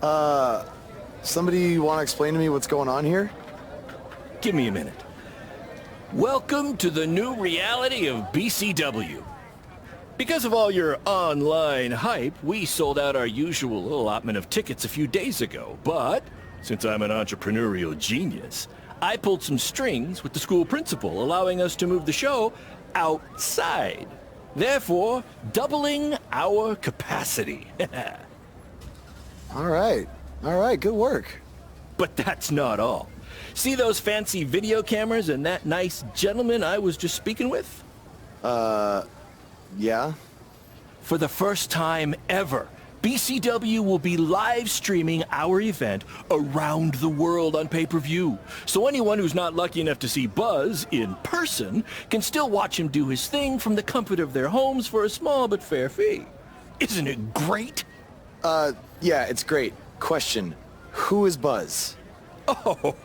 Somebody want to explain to me what's going on here? Give me a minute. Welcome to the new reality of BCW. Because of all your online hype, we sold out our usual allotment of tickets a few days ago. But, since I'm an entrepreneurial genius, I pulled some strings with the school principal, allowing us to move the show outside. Therefore, doubling our capacity. All right, good work. But that's not all. See those fancy video cameras and that nice gentleman I was just speaking with? Yeah? For the first time ever, BCW will be live streaming our event around the world on pay-per-view. So anyone who's not lucky enough to see Buzz in person can still watch him do his thing from the comfort of their homes for a small but fair fee. Isn't it great? Yeah, it's great. Question, who is Buzz? Oh,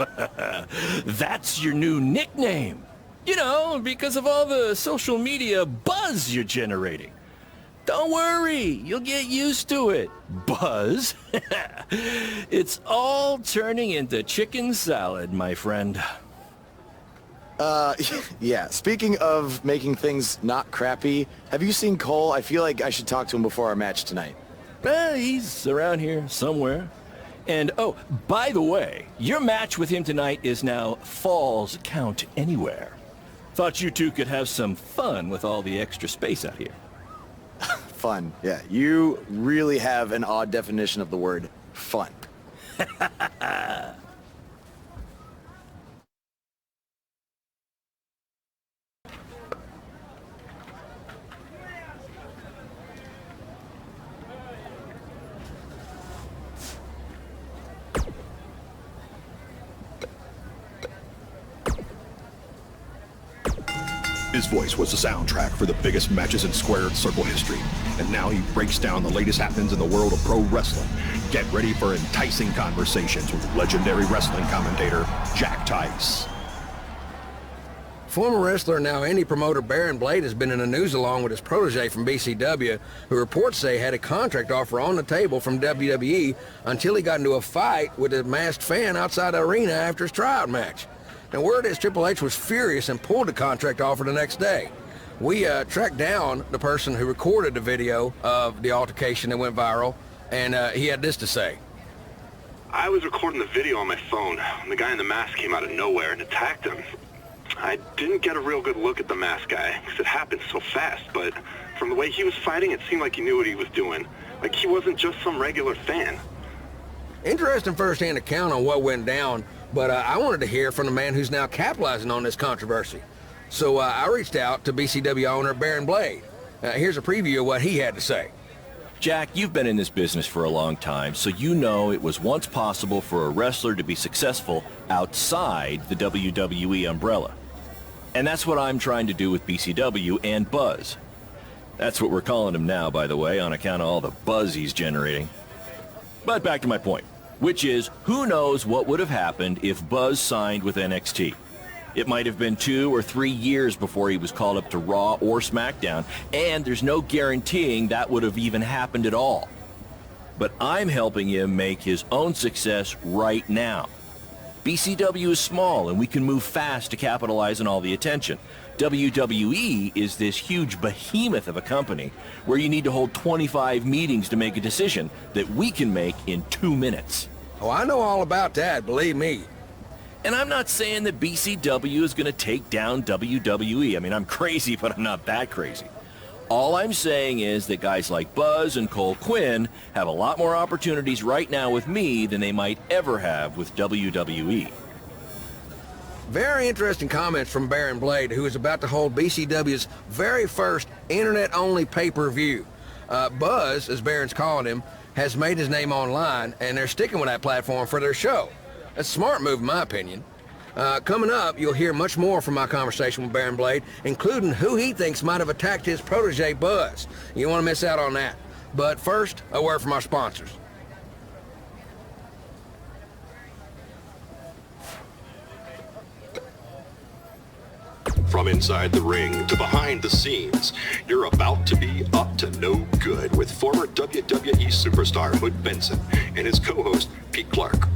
that's your new nickname. You know, because of all the social media buzz you're generating. Don't worry, you'll get used to it. Buzz? It's all turning into chicken salad, my friend. Yeah, speaking of making things not crappy, have you seen Cole? I feel like I should talk to him before our match tonight. He's around here somewhere. And, oh, by the way, your match with him tonight is now Falls Count Anywhere. Thought you two could have some fun with all the extra space out here. Fun, yeah. You really have an odd definition of the word fun. His voice was the soundtrack for the biggest matches in squared circle history, and now he breaks down the latest happenings in the world of pro wrestling. Get ready for enticing conversations with legendary wrestling commentator Jack Tice. Former wrestler, now indie promoter Baron Blade has been in the news along with his protege from BCW, who reports say had a contract offer on the table from WWE until he got into a fight with a masked fan outside the arena after his tryout match. Now, word is Triple H was furious and pulled the contract offer the next day. We tracked down the person who recorded the video of the altercation that went viral, and he had this to say. I was recording the video on my phone when the guy in the mask came out of nowhere and attacked him. I didn't get a real good look at the masked guy because it happened so fast, but from the way he was fighting, it seemed like he knew what he was doing. Like he wasn't just some regular fan. Interesting first-hand account on what went down, but I wanted to hear from the man who's now capitalizing on this controversy. So I reached out to BCW owner Baron Blade. Here's a preview of what he had to say. Jack, you've been in this business for a long time, so you know it was once possible for a wrestler to be successful outside the WWE umbrella. And that's what I'm trying to do with BCW and Buzz. That's what we're calling him now, by the way, on account of all the buzz he's generating. But back to my point, which is, who knows what would have happened if Buzz signed with NXT. It might have been 2 or 3 years before he was called up to Raw or SmackDown, and there's no guaranteeing that would have even happened at all. But I'm helping him make his own success right now. BCW is small, and we can move fast to capitalize on all the attention. WWE is this huge behemoth of a company where you need to hold 25 meetings to make a decision that we can make in 2 minutes. Oh, I know all about that, believe me. And I'm not saying that BCW is going to take down WWE. I mean, I'm crazy, but I'm not that crazy. All I'm saying is that guys like Buzz and Cole Quinn have a lot more opportunities right now with me than they might ever have with WWE. Very interesting comments from Baron Blade, who is about to hold BCW's very first internet-only pay-per-view. Buzz, as Baron's calling him, has made his name online, and they're sticking with that platform for their show. A smart move, in my opinion. Coming up, you'll hear much more from my conversation with Baron Blade, including who he thinks might have attacked his protege, Buzz. You want to miss out on that. But first, a word from our sponsors. From inside the ring to behind the scenes, you're about to be up to no good with former WWE superstar Hood Benson and his co-host Pete Clark.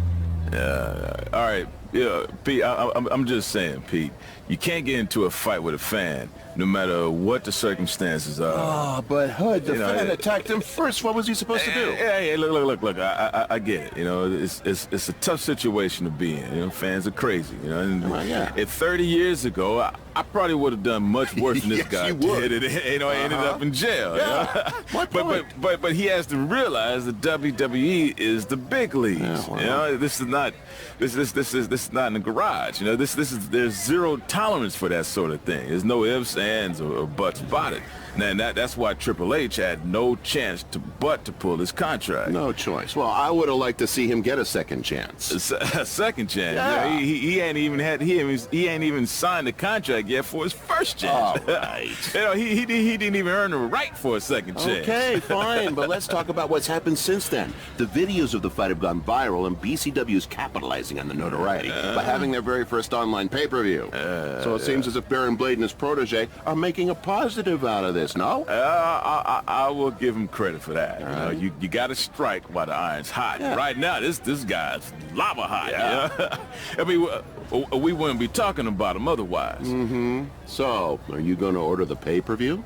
All right, yeah, Pete, I'm just saying, Pete, you can't get into a fight with a fan, no matter what the circumstances are. Oh, but Hood, the fan know, attacked him first. What was he supposed to do? Hey, look, I get it. You know, it's a tough situation to be in. You know, fans are crazy. You know, and yeah. if 30 years ago, I probably would have done much worse than this Yes, guy you would. did. You know, I ended up in jail. Yeah. You know? but he has to realize that WWE is the big leagues. Yeah, well. You know, this is not in the garage. You know, there's zero tolerance for that sort of thing. There's no ifs, ands, or buts about it. And that's why Triple H had no chance to pull his contract. No choice. Well, I would have liked to see him get a second chance. A second chance. Yeah. You know, he ain't even signed the contract yet for his first chance. All right. You know, he didn't even earn the right for a second chance. Okay, fine, but let's talk about what's happened since then. The videos of the fight have gone viral, and BCW is capitalizing on the notoriety by having their very first online pay-per-view. So it seems as if Baron Blade and his protege are making a positive out of this, no? I will give him credit for that. Right. You know, you got to strike while the iron's hot. Yeah. Right now, this guy's lava hot. Yeah. Yeah? I mean, we wouldn't be talking about him otherwise. Mm-hmm. So, are you going to order the pay-per-view?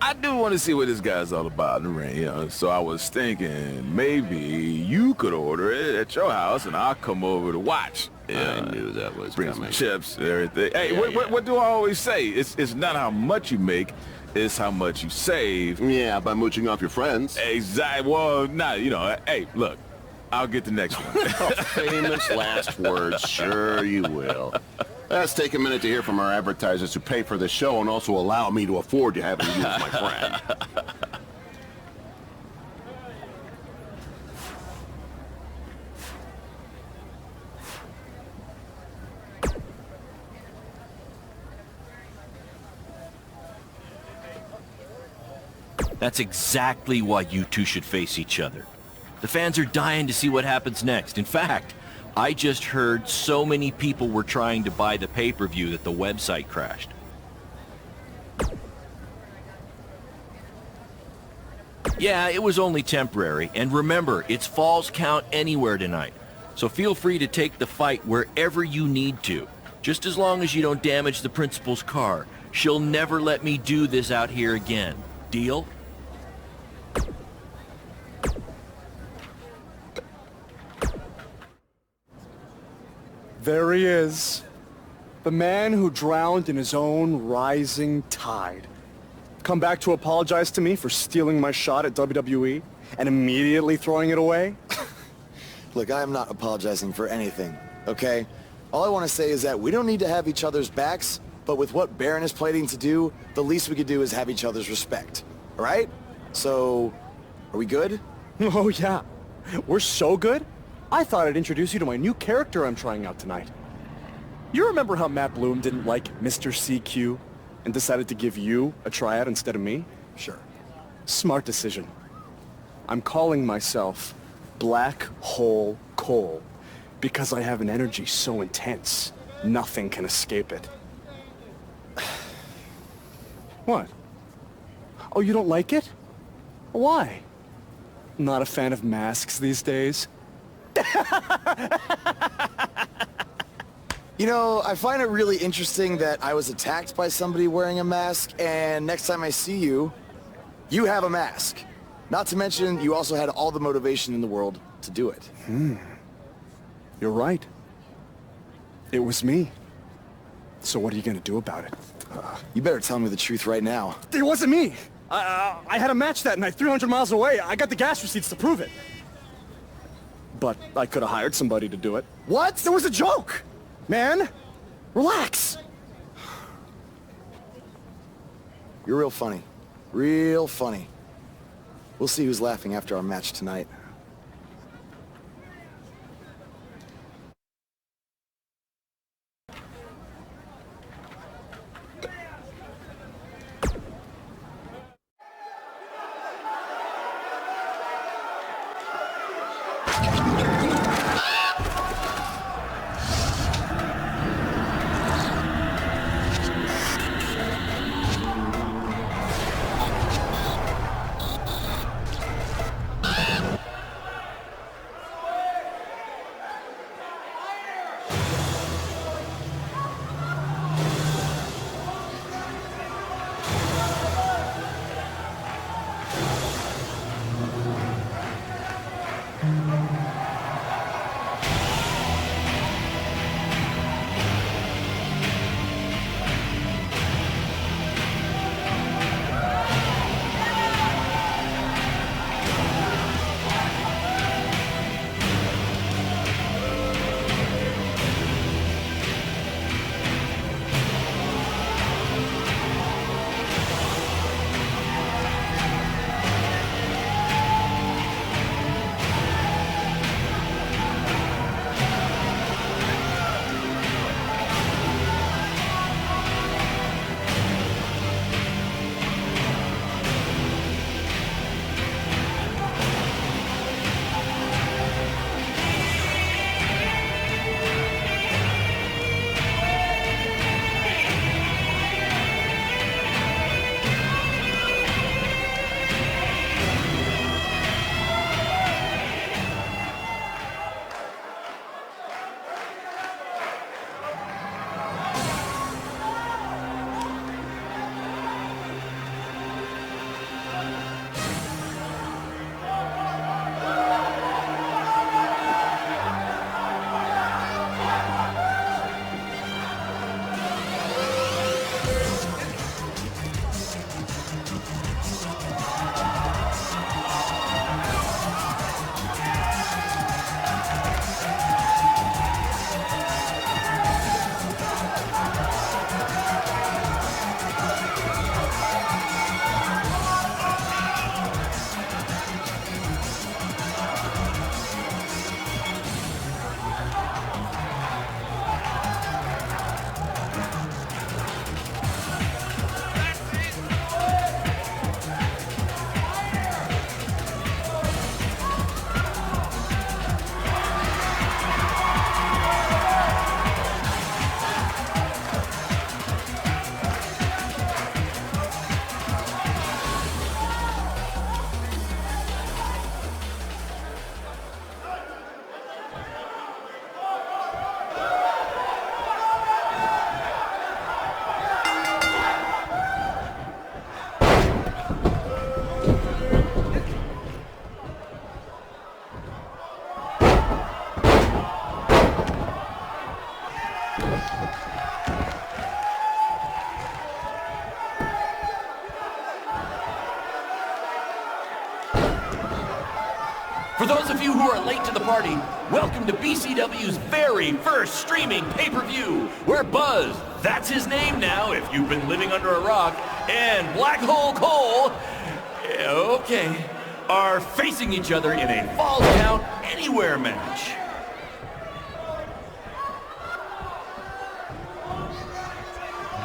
I do want to see what this guy's all about in the ring, you know. So I was thinking maybe you could order it at your house, and I'll come over to watch. I knew that was Bring coming. some chips and everything. Hey, Yeah, what do I always say? It's not how much you make, it's how much you save. Yeah, by mooching off your friends. Exactly. Well, not, you know, hey, look, I'll get the next one. Famous last words. Sure you will. Let's take a minute to hear from our advertisers who pay for the show and also allow me to afford to have you as my friend. That's exactly why you two should face each other. The fans are dying to see what happens next. In fact, I just heard so many people were trying to buy the pay-per-view that the website crashed. Yeah, it was only temporary, and remember, it's Falls Count Anywhere tonight. So feel free to take the fight wherever you need to, just as long as you don't damage the principal's car. She'll never let me do this out here again. Deal? There he is. The man who drowned in his own rising tide. Come back to apologize to me for stealing my shot at WWE and immediately throwing it away? Look, I am not apologizing for anything, okay? All I want to say is that we don't need to have each other's backs, but with what Baron is planning to do, the least we could do is have each other's respect, all right? So, are we good? Oh yeah, we're so good. I thought I'd introduce you to my new character I'm trying out tonight. You remember how Matt Bloom didn't like Mr. CQ and decided to give you a tryout instead of me? Sure. Smart decision. I'm calling myself Black Hole Cole because I have an energy so intense, nothing can escape it. What? Oh, you don't like it? Why? Not a fan of masks these days? You know, I find it really interesting that I was attacked by somebody wearing a mask, and next time I see you, you have a mask. Not to mention, you also had all the motivation in the world to do it. You're right. It was me. So what are you gonna do about it? You better tell me the truth right now. It wasn't me! I had a match that night, 300 miles away. I got the gas receipts to prove it. But I could have hired somebody to do it. What? It was a joke! Man, relax. You're real funny. Real funny. We'll see who's laughing after our match tonight. For those of you who are late to the party, welcome to BCW's very first streaming pay-per-view, where Buzz, that's his name now if you've been living under a rock, and Black Hole Cole, okay, are facing each other in a Falls Count Anywhere match.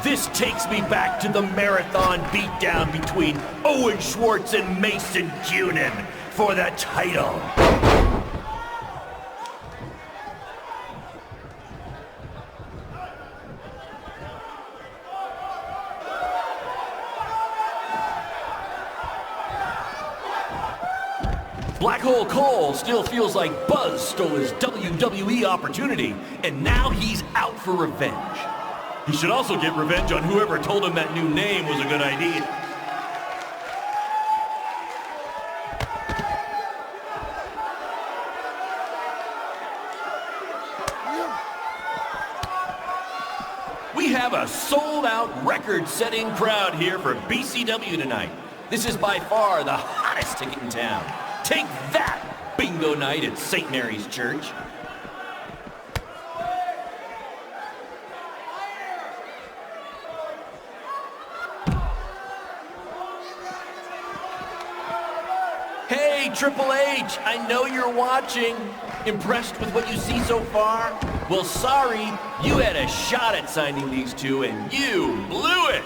This takes me back to the marathon beatdown between Owen Schwartz and Mason Cunin for the title. Black Hole Cole still feels like Buzz stole his WWE opportunity, and now he's out for revenge. He should also get revenge on whoever told him that new name was a good idea. We have a sold-out, record-setting crowd here for BCW tonight. This is by far the hottest ticket in town. Take that, bingo night at St. Mary's Church. Hey, Triple H, I know you're watching. Impressed with what you see so far? Well, sorry, you had a shot at signing these two, and you blew it.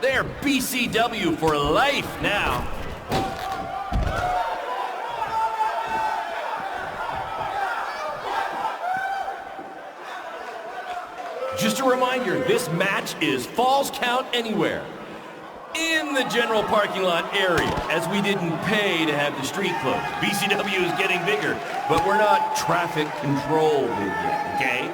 They're BCW for life now. Just a reminder, this match is Falls Count Anywhere. In the general parking lot area, as we didn't pay to have the street closed. BCW is getting bigger, but we're not traffic control big yet, okay?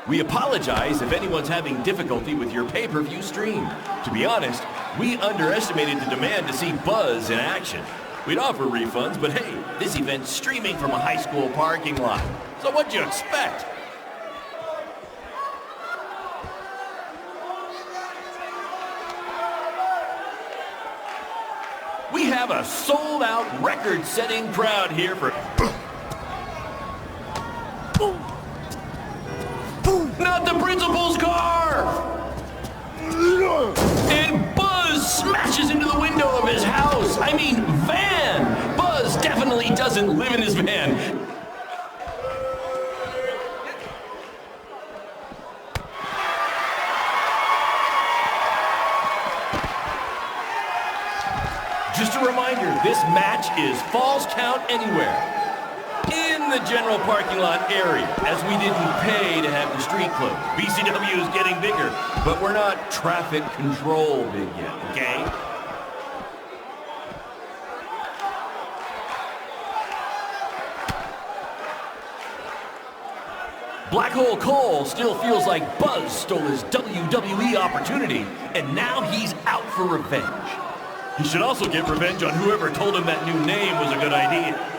We apologize if anyone's having difficulty with your pay-per-view stream. To be honest, we underestimated the demand to see Buzz in action. We'd offer refunds, but hey, this event's streaming from a high school parking lot. So what'd you expect? We have a sold-out, record-setting crowd here for... Not the principal's car! And Buzz smashes into the window of his house. I mean, van! Buzz definitely doesn't live in his van. Just a reminder, this match is Falls Count Anywhere. In the general parking lot area, as we didn't pay to have the street closed. BCW is getting bigger, but we're not traffic control big yet, okay? Black Hole Cole still feels like Buzz stole his WWE opportunity, and now he's out for revenge. He should also get revenge on whoever told him that new name was a good idea.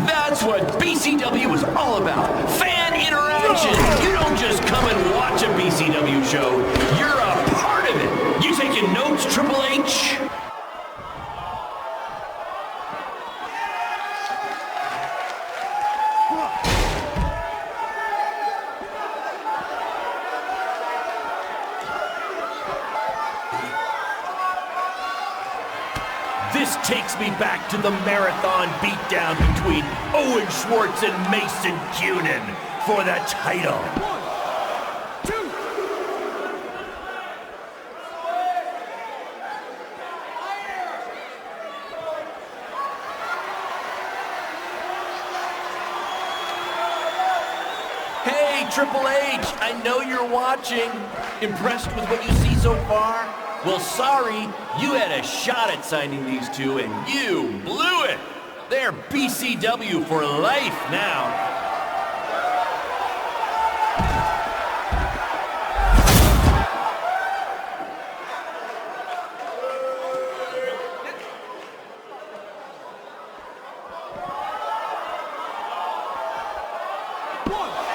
That's what BCW is all about. Fan interaction. You don't just come and watch a BCW show. You're a part of it. You taking notes, Triple H? This takes me back to the marathon beatdown between Owen Schwartz and Mason Cunin for the title. 1, 2. Hey, Triple H, I know you're watching. Impressed with what you see so far? Well, sorry, you had a shot at signing these two, and you blew it. They're BCW for life now.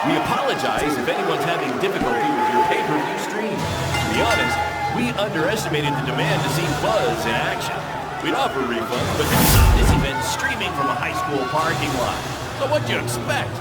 We apologize if anyone's having difficulty with your pay-per-view stream. To be honest, we underestimated the demand to see Buzz in action. We'd offer refunds, but this event's streaming from a high school parking lot. So what'd you expect?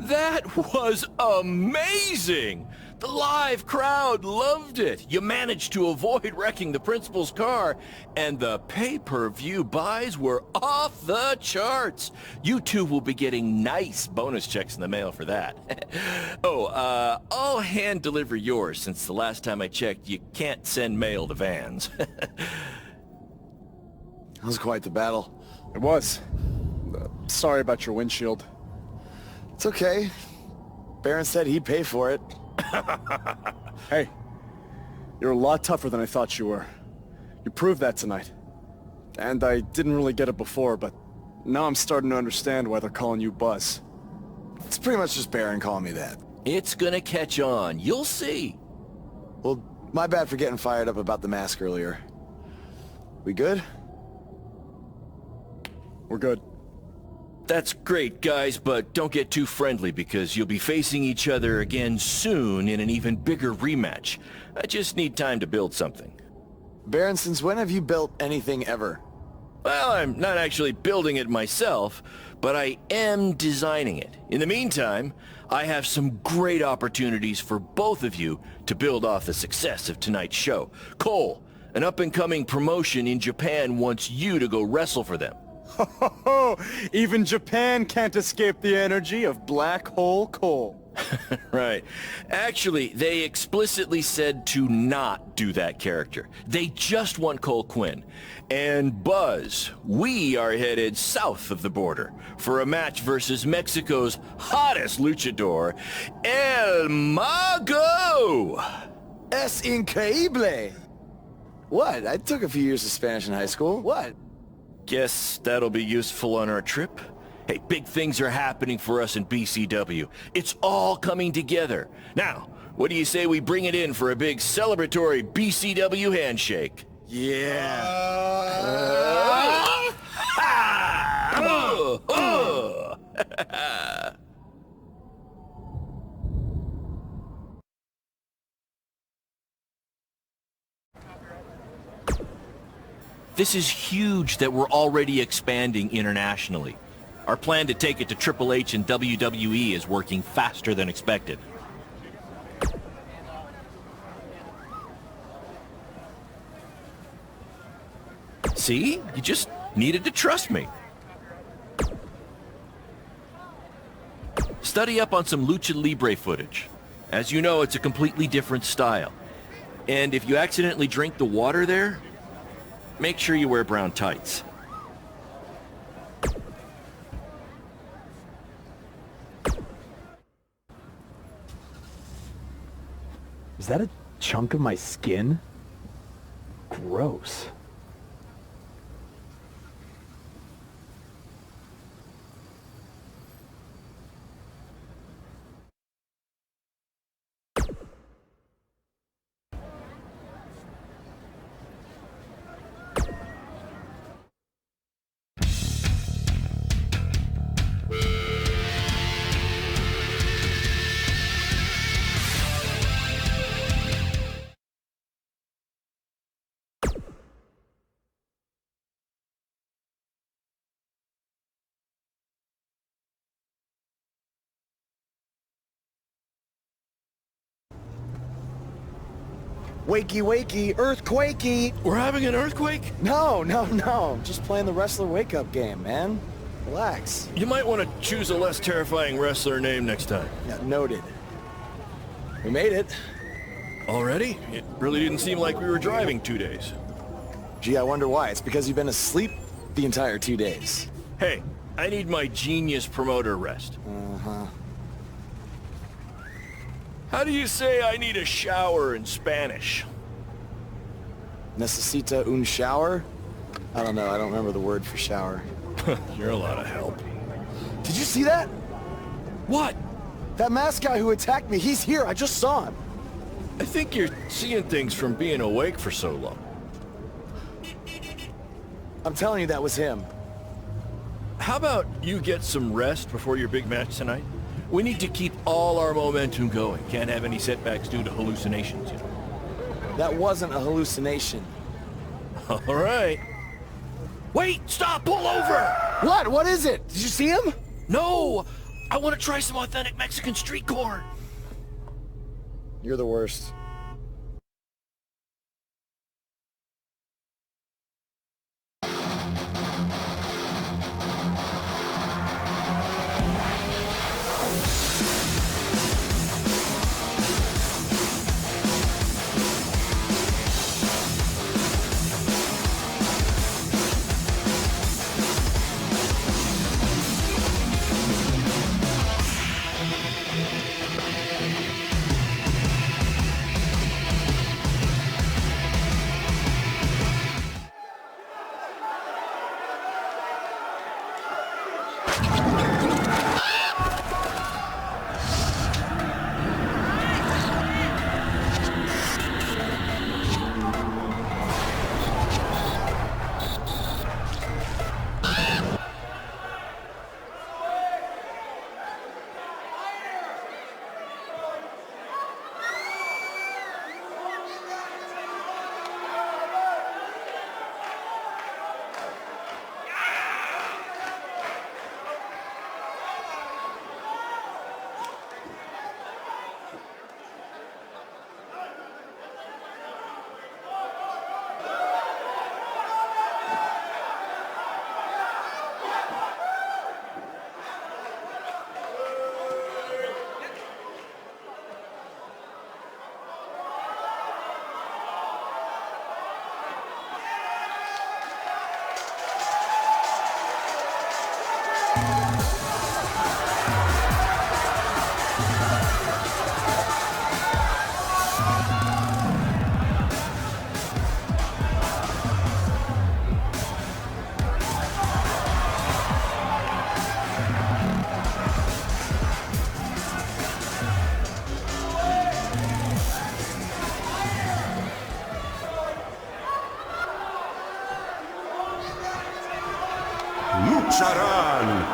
That was amazing! The live crowd loved it. You managed to avoid wrecking the principal's car, and the pay-per-view buys were off the charts. You two will be getting nice bonus checks in the mail for that. I'll hand deliver yours since the last time I checked, you can't send mail to vans. That was quite the battle. It was. Sorry about your windshield. It's okay. Baron said he'd pay for it. Hey, you're a lot tougher than I thought you were. You proved that tonight. And I didn't really get it before, but now I'm starting to understand why they're calling you Buzz. It's pretty much just Baron calling me that. It's gonna catch on. You'll see. Well, my bad for getting fired up about the mask earlier. We good? We're good. That's great, guys, but don't get too friendly because you'll be facing each other again soon in an even bigger rematch. I just need time to build something. Baron, since when have you built anything ever? Well, I'm not actually building it myself, but I am designing it. In the meantime, I have some great opportunities for both of you to build off the success of tonight's show. Cole, an up-and-coming promotion in Japan wants you to go wrestle for them. Even Japan can't escape the energy of Black Hole Cole. Right. Actually, they explicitly said to not do that character. They just want Cole Quinn. And Buzz, we are headed south of the border for a match versus Mexico's hottest luchador, El Mago! Es increíble! What? I took a few years of Spanish in high school. What? Guess that'll be useful on our trip. Hey, big things are happening for us in BCW. It's all coming together. Now, what do you say we bring it in for a big celebratory BCW handshake? Yeah. This is huge that we're already expanding internationally. Our plan to take it to Triple H and WWE is working faster than expected. See? You just needed to trust me. Study up on some Lucha Libre footage. As you know, it's a completely different style. And if you accidentally drink the water there, make sure you wear brown tights. Is that a chunk of my skin? Gross. Wakey, wakey, earthquakey. We're having an earthquake? No. Just playing the wrestler wake-up game, man. Relax. You might want to choose a less terrifying wrestler name next time. Yeah, noted. We made it. Already? It really didn't seem like we were driving 2 days. Gee, I wonder why. It's because you've been asleep the entire 2 days. Hey, I need my genius promoter rest. Uh-huh. How do you say I need a shower in Spanish? Necesita un shower? I don't know. I don't remember the word for shower. You're a lot of help. Did you see that? What? That masked guy who attacked me, he's here. I just saw him. I think you're seeing things from being awake for so long. I'm telling you, that was him. How about you get some rest before your big match tonight? We need to keep all our momentum going. Can't have any setbacks due to hallucinations, you know. That wasn't a hallucination. All right. Wait, stop, pull over! What? What is it? Did you see him? No! I want to try some authentic Mexican street corn. You're the worst. Lucharán.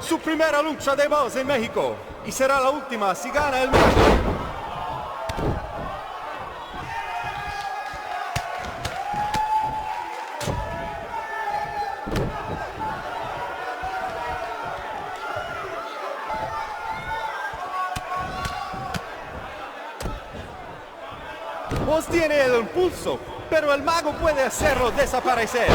Su primera lucha de voz en México y será la última si gana el match. Voz tiene el impulso, pero el mago puede hacerlo desaparecer.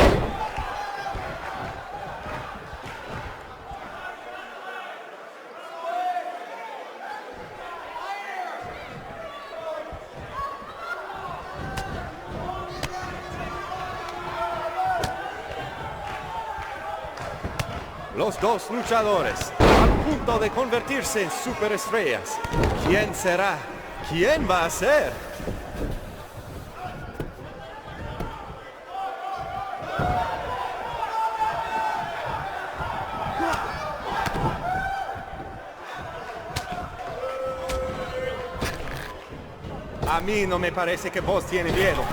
Los dos luchadores, al punto de convertirse en superestrellas. ¿Quién será? ¿Quién va a ser? A mí no me parece que vos tiene miedo.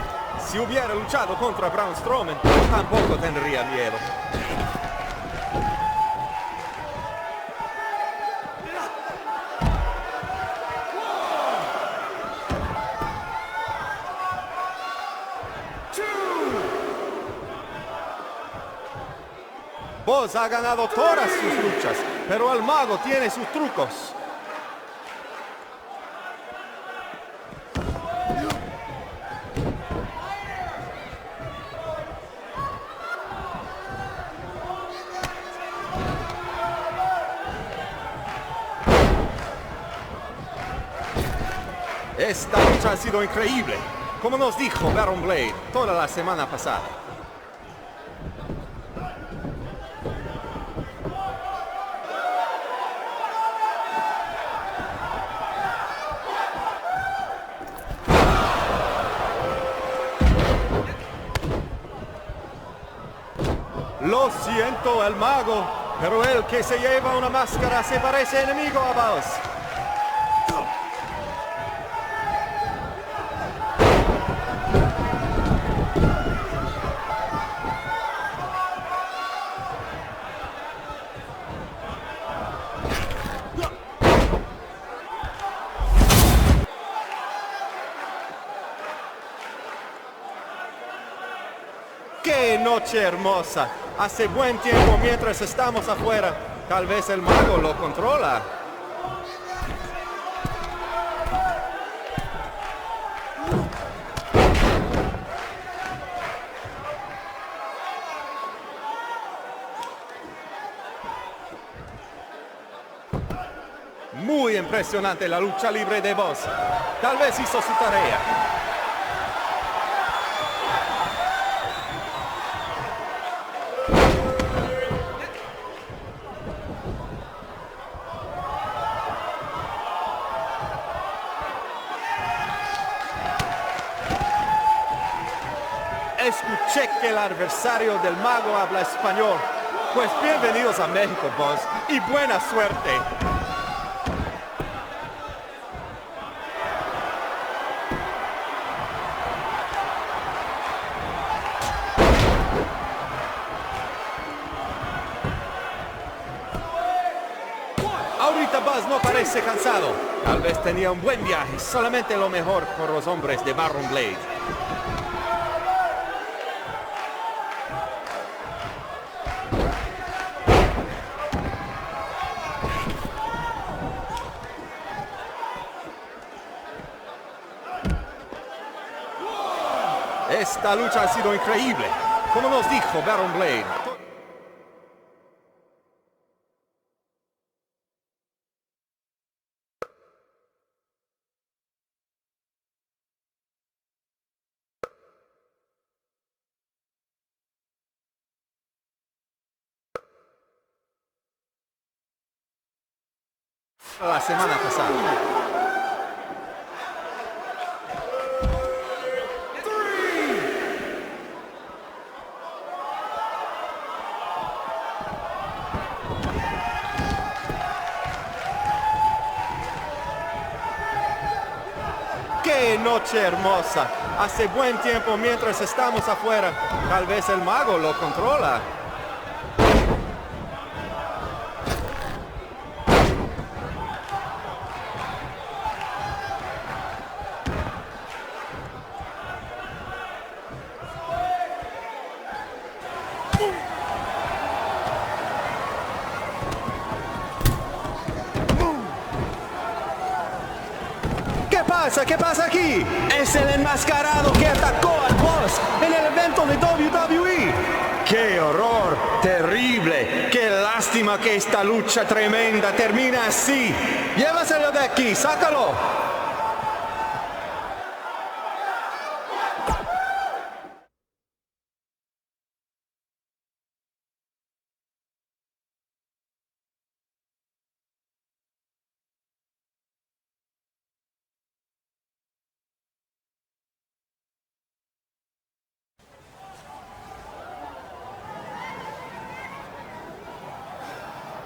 Si hubiera luchado contra Braun Strowman, tampoco tendría miedo. Boss ha ganado todas sus luchas, pero el mago tiene sus trucos. Esta lucha ha sido increíble, como nos dijo Baron Blade toda la semana pasada. Lo siento, el mago, pero el que se lleva una máscara se parece enemigo a Boss. ¡Qué noche hermosa! Hace buen tiempo mientras estamos afuera. Tal vez el mago lo controla. Muy impresionante la lucha libre de Boss. Tal vez hizo su tarea. Escuché que el adversario del mago habla español. Pues bienvenidos a México, Boss, y buena suerte. Ahorita Boss no parece cansado. Tal vez tenía un buen viaje, solamente lo mejor por los hombres de Baron Blade. Esta lucha ha sido increíble, como nos dijo Baron Blade. La semana pasada. ¡Qué noche hermosa! Hace buen tiempo mientras estamos afuera. Tal vez el mago lo controla. ¿Qué pasa aquí? Es el enmascarado que atacó al Boss en el evento de WWE. ¡Qué horror! ¡Terrible! ¡Qué lástima que esta lucha tremenda termina así! ¡Llévaselo de aquí! ¡Sácalo!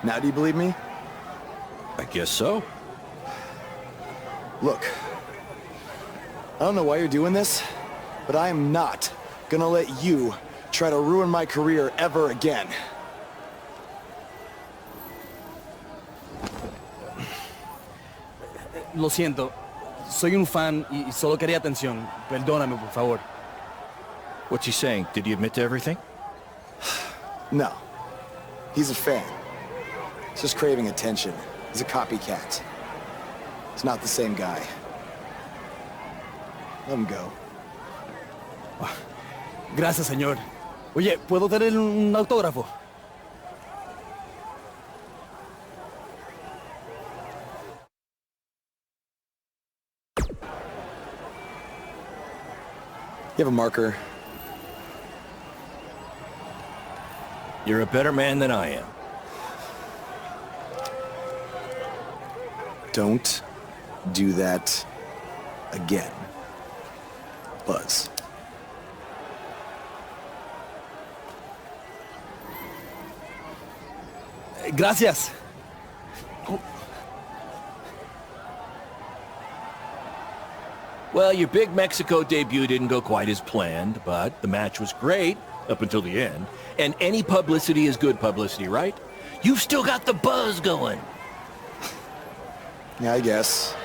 Now do you believe me? I guess so. Look, I don't know why you're doing this, but I am not gonna let you try to ruin my career ever again. Lo siento, soy un fan y solo quería atención. Perdóname, por favor. What's he saying? Did he admit to everything? No. He's a fan. He's just craving attention. He's a copycat. He's not the same guy. Let him go. Gracias, señor. Oye, ¿puedo tener un autógrafo? You have a marker? You're a better man than I am. Don't do that again, Buzz. Gracias. Well, your big Mexico debut didn't go quite as planned, but the match was great up until the end. And any publicity is good publicity, right? You've still got the buzz going. Yeah, I guess.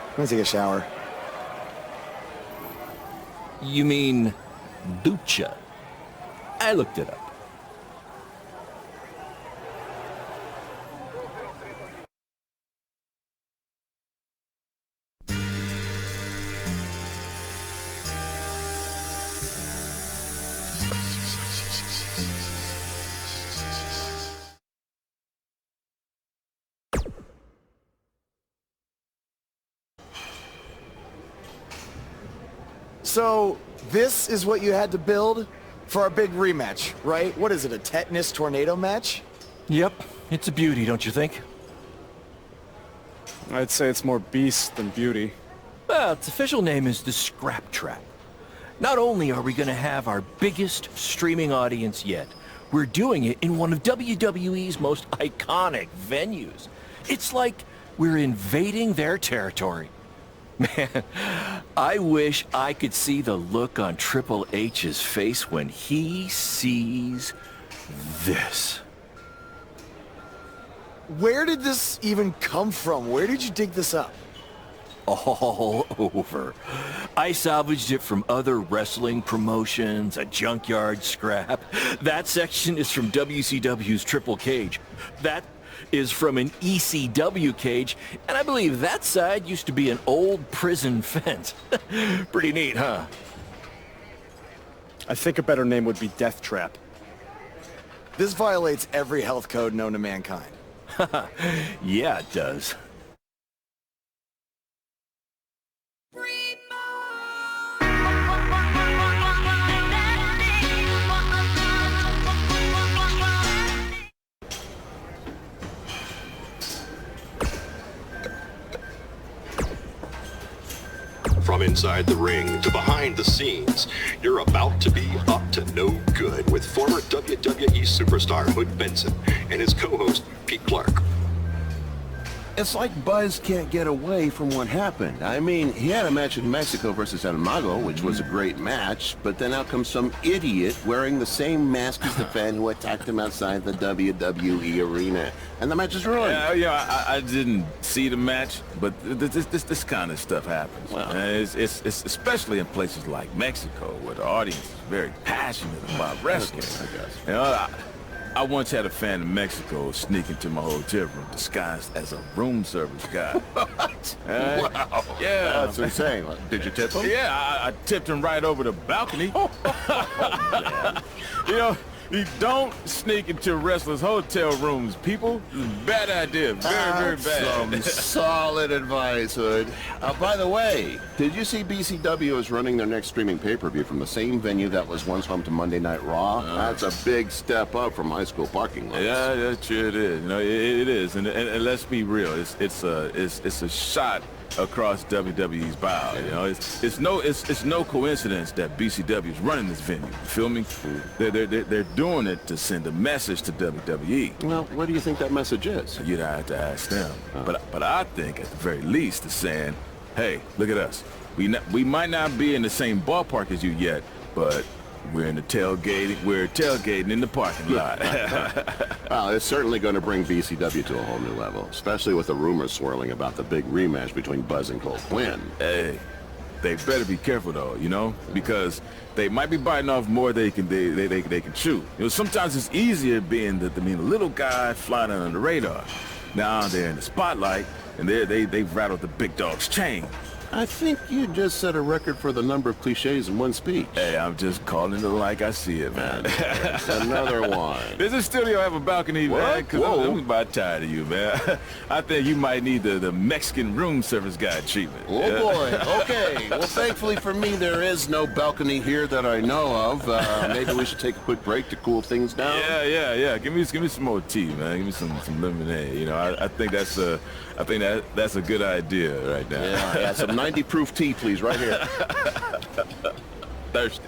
I'm gonna take a shower. You mean ducha? I looked it up. So, this is what you had to build for our big rematch, right? What is it, a tetanus tornado match? Yep, it's a beauty, don't you think? I'd say it's more beast than beauty. Well, its official name is the Scrap Trap. Not only are we going to have our biggest streaming audience yet, we're doing it in one of WWE's most iconic venues. It's like we're invading their territory. Man, I wish I could see the look on Triple H's face when he sees this. Where did this even come from? Where did you dig this up? All over. I salvaged it from other wrestling promotions, a junkyard scrap. That section is from WCW's Triple Cage. That is from an ECW cage, and I believe that side used to be an old prison fence. Pretty neat, huh? I think a better name would be Death Trap. This violates every health code known to mankind. Yeah, it does. From inside the ring to behind the scenes, you're about to be up to no good with former WWE superstar Hood Benson and his co-host Pete Clark. It's like Buzz can't get away from what happened. I mean, he had a match in Mexico versus El Mago, which was a great match, but then out comes some idiot wearing the same mask as the fan who attacked him outside the WWE arena. And the match is ruined. Yeah, I didn't see the match, but this kind of stuff happens. Well. It's especially in places like Mexico, where the audience is very passionate about wrestling. I guess. You know, I once had a fan in Mexico sneak into my hotel room disguised as a room service guy. What? Wow. Yeah. That's insane. Did you tip him? Yeah, I tipped him right over the balcony. You know, you don't sneak into wrestlers' hotel rooms, people. Bad idea. Very, very bad. Some solid advice, Hood. By the way, did you see BCW is running their next streaming pay-per-view from the same venue that was once home to Monday Night Raw? That's a big step up from high school parking lots. Yeah, sure it is. You know, it is, and let's be real. It's a shot across WWE's bow. You know, it's no coincidence that BCW is running this venue. You feel me? They're doing it to send a message to WWE. Well, what do you think that message is? You'd have to ask them. But I think at the very least it's saying, hey, look at us. We might not be in the same ballpark as you yet, but we're tailgating in the parking lot. Well, it's certainly going to bring BCW to a whole new level, especially with the rumors swirling about the big rematch between Buzz and Cole Quinn. Hey, They better be careful though, you know, because they might be biting off more they can chew. You know, sometimes it's easier being the little guy flying under the radar. Now they're in the spotlight, and they've rattled the big dog's chain. I think you just set a record for the number of cliches in one speech. Hey, I'm just calling it like I see it, man. Another one. Does this studio have a balcony, man? Because I'm about tired of you, man. I think you might need the Mexican room service guy treatment. Oh, boy. Okay. Well, thankfully for me, there is no balcony here that I know of. Maybe we should take a quick break to cool things down. Yeah. Give me some more tea, man. Give me some lemonade. You know, I think that's a good idea right now. Yeah, some 90 proof tea, please, right here. Thirsty.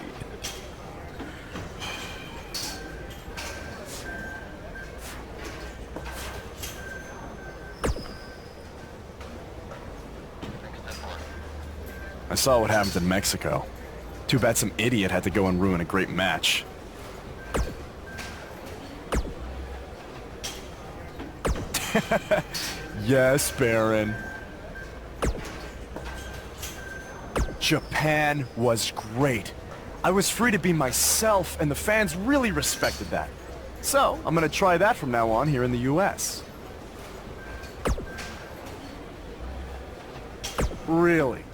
I saw what happened in Mexico. Too bad some idiot had to go and ruin a great match. Yes, Baron. Japan was great. I was free to be myself, and the fans really respected that. So, I'm gonna try that from now on here in the US. Really?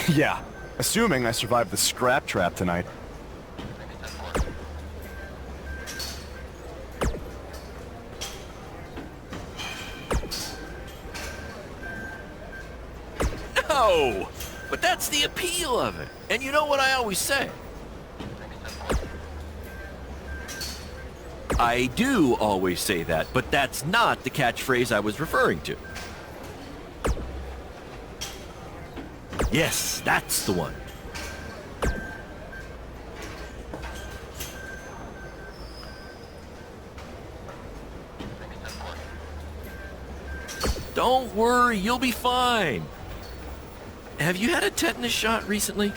Yeah, assuming I survived the scrap trap tonight. No! But that's the appeal of it. And you know what I always say? I do always say that, but that's not the catchphrase I was referring to. Yes, that's the one. Don't worry, you'll be fine. Have you had a tetanus shot recently?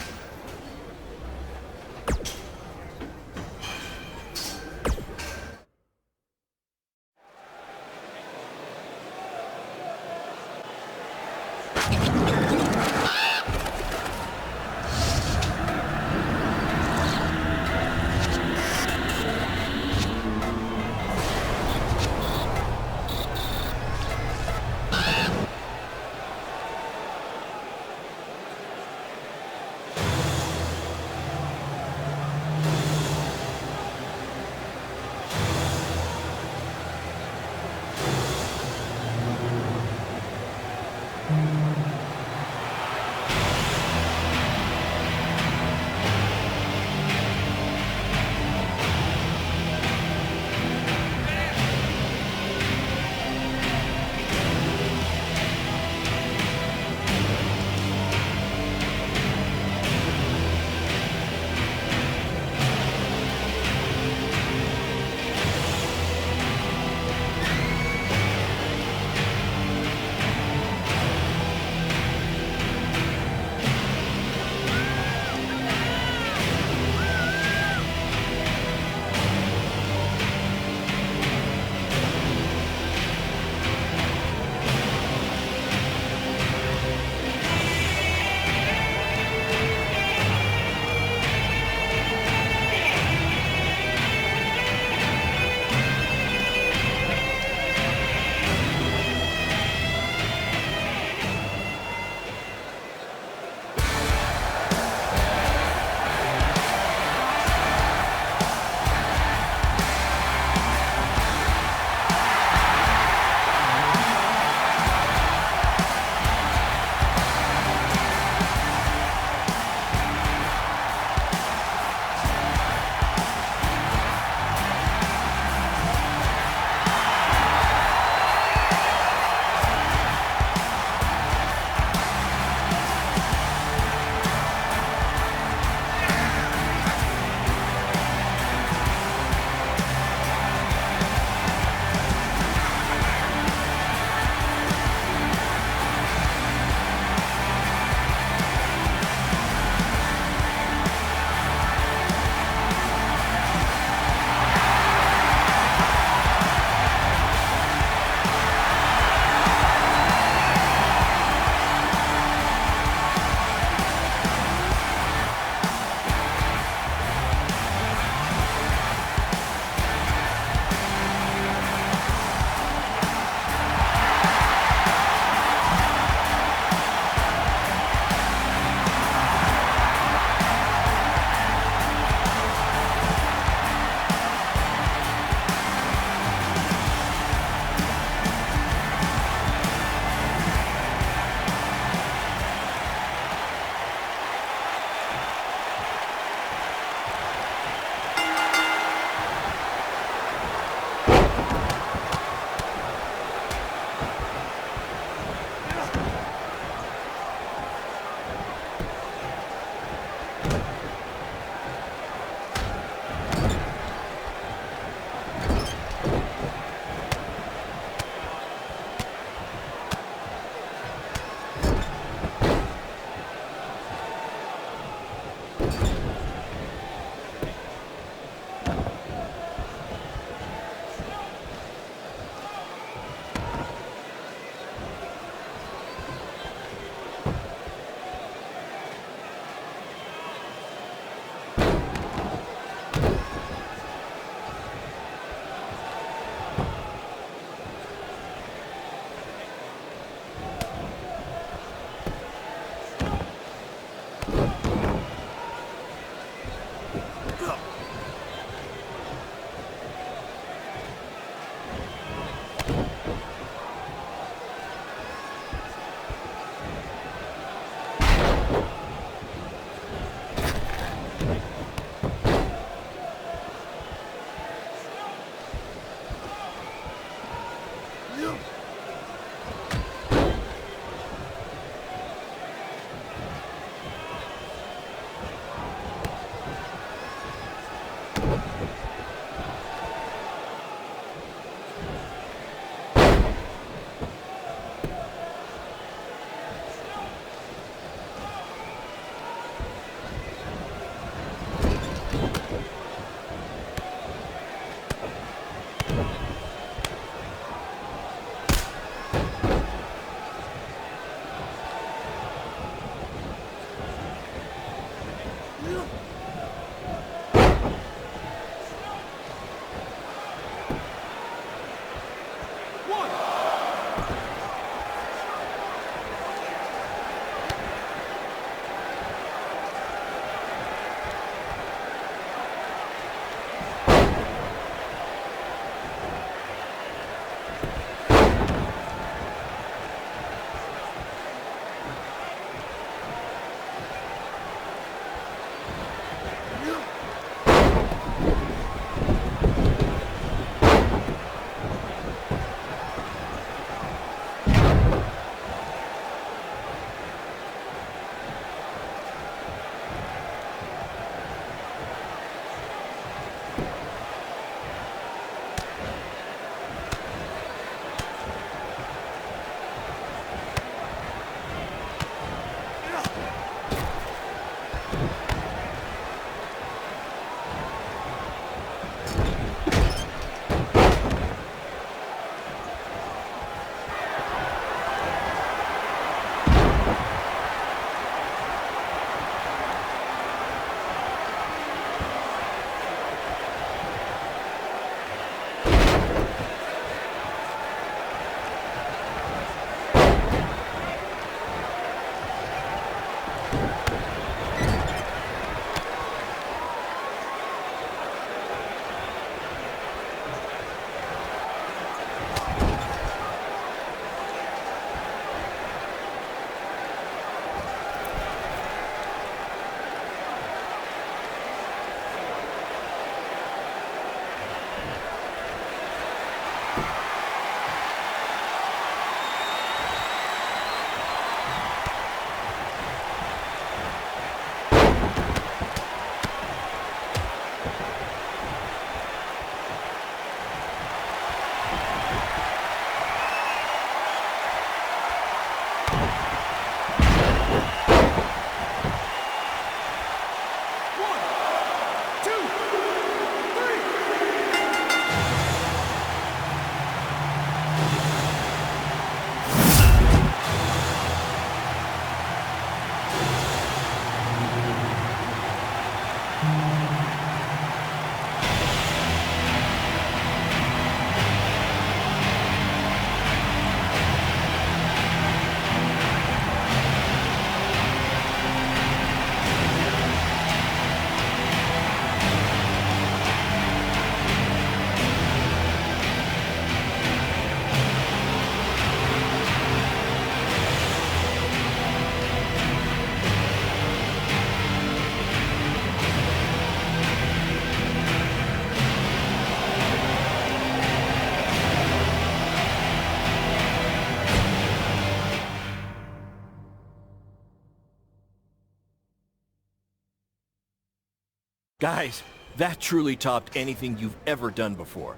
Guys, that truly topped anything you've ever done before.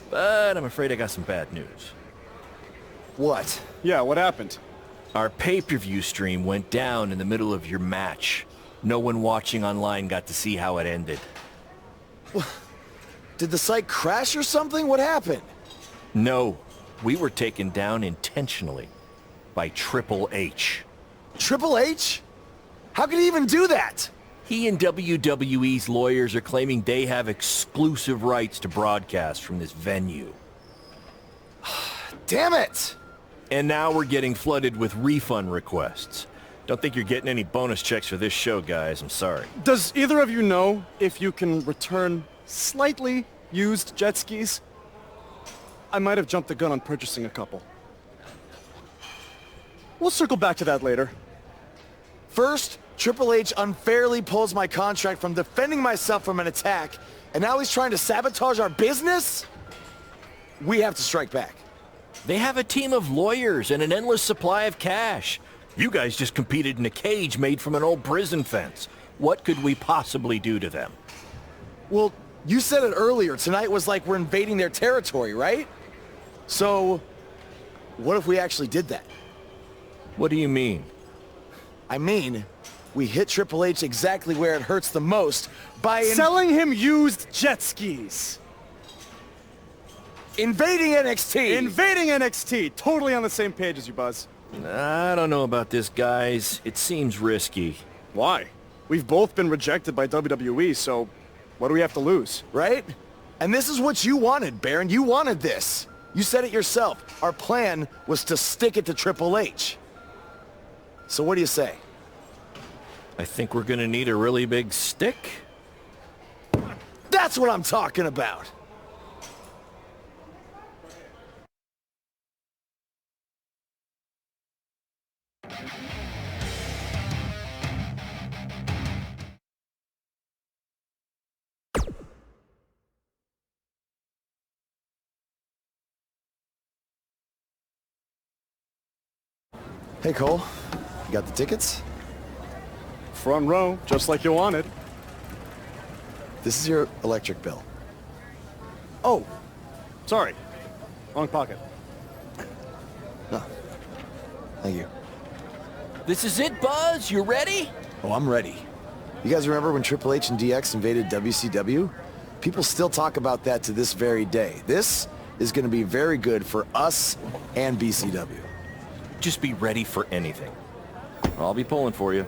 But I'm afraid I got some bad news. What? Yeah, what happened? Our pay-per-view stream went down in the middle of your match. No one watching online got to see how it ended. Did the site crash or something? What happened? No, we were taken down intentionally by Triple H. Triple H? How could he even do that? He and WWE's lawyers are claiming they have exclusive rights to broadcast from this venue. Damn it! And now we're getting flooded with refund requests. Don't think you're getting any bonus checks for this show, guys. I'm sorry. Does either of you know if you can return slightly used jet skis? I might have jumped the gun on purchasing a couple. We'll circle back to that later. First, Triple H unfairly pulls my contract from defending myself from an attack, and now he's trying to sabotage our business? We have to strike back. They have a team of lawyers and an endless supply of cash. You guys just competed in a cage made from an old prison fence. What could we possibly do to them? Well, you said it earlier. Tonight was like we're invading their territory, right? So, what if we actually did that? What do you mean? I mean, we hit Triple H exactly where it hurts the most by Selling him used jet skis. invading NXT. Invading NXT. Totally on the same page as you, Buzz. I don't know about this, guys. It seems risky. Why? We've both been rejected by WWE, so what do we have to lose? Right? And this is what you wanted, Baron. You wanted this. You said it yourself. Our plan was to stick it to Triple H. So what do you say? I think we're gonna need a really big stick. That's what I'm talking about. Hey, Cole. You got the tickets? Front row, just like you wanted. This is your electric bill. Oh, sorry. Wrong pocket. Oh, thank you. This is it, Buzz. You ready? Oh, I'm ready. You guys remember when Triple H and DX invaded WCW? People still talk about that to this very day. This is going to be very good for us and BCW. Just be ready for anything. I'll be pulling for you.